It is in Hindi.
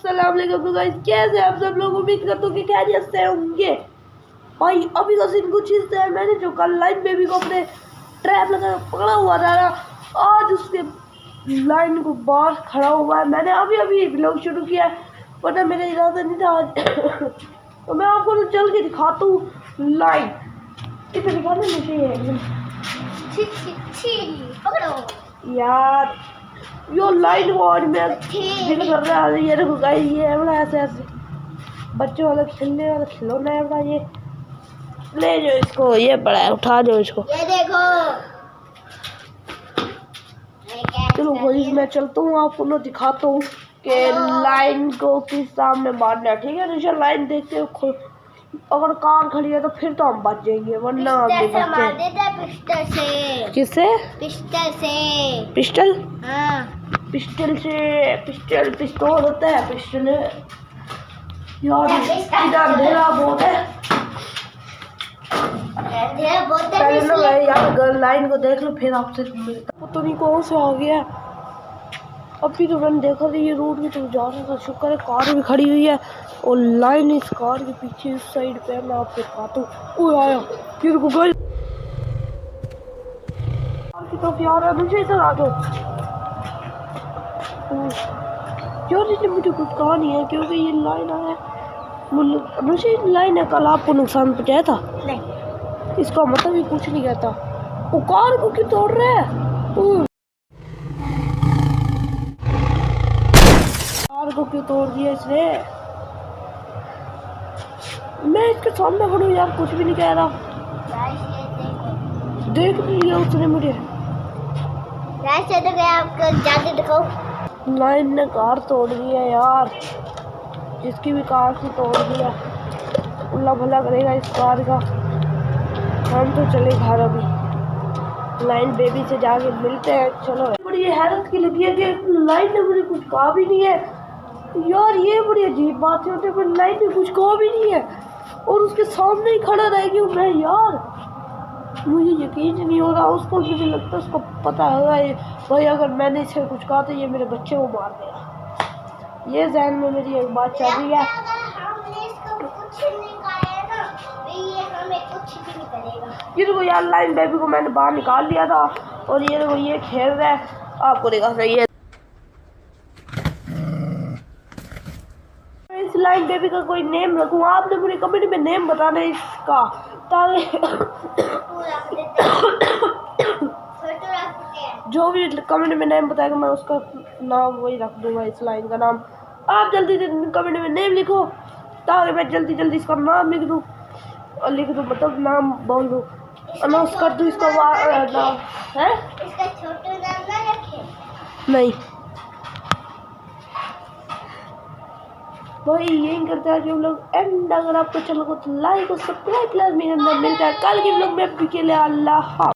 अस्सलाम वालेकुम गाइस, कैसे आप सब लोग? उम्मीद करता हूँ कि खैरियत से होंगे। भाई अभी का सीन कुछ इस है, मैंने जो कल लाइन बेबी को अपने ट्रैप लगा पकड़ा हुआ था ना, आज उसके लाइन को बाहर खड़ा हुआ है। मैंने अभी अभी व्लॉग शुरू किया है, वरना मेरा इरादा नहीं था आज। तो मैं आपको तो चल के दिखाता हूँ लाइन। इसे दिखाने मुझे यार यो लाइन और मैं दिल कर रहा है। ये देखो गाइस, ये है बड़ा ऐसे ऐसे बच्चों वाला खेलने वाला खिलौना है बड़ा। ये ले जो इसको, ये बड़ा है, उठा दो इसको। ये देखो चलो भाई मैं चलता हूँ, आपको मैं दिखाता हूँ कि लाइन को किस सामने मारना है। ठीक है निशा, लाइन देखते हो, अगर कार खड़ी है तो फिर तो हम बच जाएंगे, वरना हम नहीं बचते। पिस्टल से। किससे? पिस्टल से। पिस्टल? हाँ पिस्टल से? पिस्तौल होता है, पिस्टल यार। इधर अंधेरा बहुत है। पहले ना मैं यार लाइन को देख लो, फिर आपसे मिलता। पता नहीं कौन से आ गया। अभी तो मैंने देखा था ये रोड की तरफ जा रहा था, शुक्र है कार भी खड़ी हुई है और लाइन इस कार के पीछे इस साइड पे। मैं आपको दिखाता हूँ। ओए आया, ये रुको गाइस, कार की तरफ आ रहा है। मुझे इधर आ जाओ यार। इसने मुझे कुछ कहा नहीं है क्योंकि ये लाइन आया। मुझे लाइन है कल आपको नुकसान पहुँचाया था नहीं, इसका मतलब ही कुछ नहीं कहता। वो कार को क्यों तोड़ रहा है? कार को क्यों तोड़ दिया इसने? मैं इसके सामने खड़ा हूँ यार, कुछ भी नहीं कह रहा। देख लिया उसने मुझे। आपको जाके दिखाओ। लाइन ने कार तोड़ दिया यार, जिसकी भी कार से तोड़ दिया। अल्लाह भला करेगा इस कार का। हम तो चले घर, अभी लाइन बेबी से जाके मिलते हैं। चलो। बड़ी हैरत की लगी है कि लाइन ने मुझे कुछ कहा भी नहीं है यार। ये बड़ी अजीब बात होती है, पर लाइन ने कुछ कहा भी नहीं है और उसके सामने ही खड़ा रह गया मैं यार। मुझे यकीन नहीं हो रहा। उसको मुझे लगता है उसको पता होगा ये भाई, अगर मैंने इसे कुछ कहा तो ये मेरे बच्चे को मार देगा। ये ज़हन में मेरी एक बात चल रही है। ये देखो यार, लाइन बेबी को मैंने बाहर निकाल लिया था और ये देखो ये खेल रहा है। आपको देखा सही है। इस लाइन बेबी का कोई नेम रखूँ? आपने मुझे कमेंट में नेम बताना है इसका, ताकि जो भी कमेंट में नेम बताएगा मैं उसका नाम वही रख दूंगा, इस लाइन का नाम। आप जल्दी से कमेंट में नेम लिखो ताकि मैं जल्दी जल्दी इसका नाम लिख दूँ और लिख दूँ, मतलब नाम बोल दूँ, अनाउंस कर दूँ इसका नाम है। इसका छोटा नाम ना रखे। नहीं वही यही करते हैं जो लोग एंड। अगर आपको चलो तो लाइक और सब्सक्राइब लाजमी करना। मिलता है कल के व्लॉग में। अल्लाह।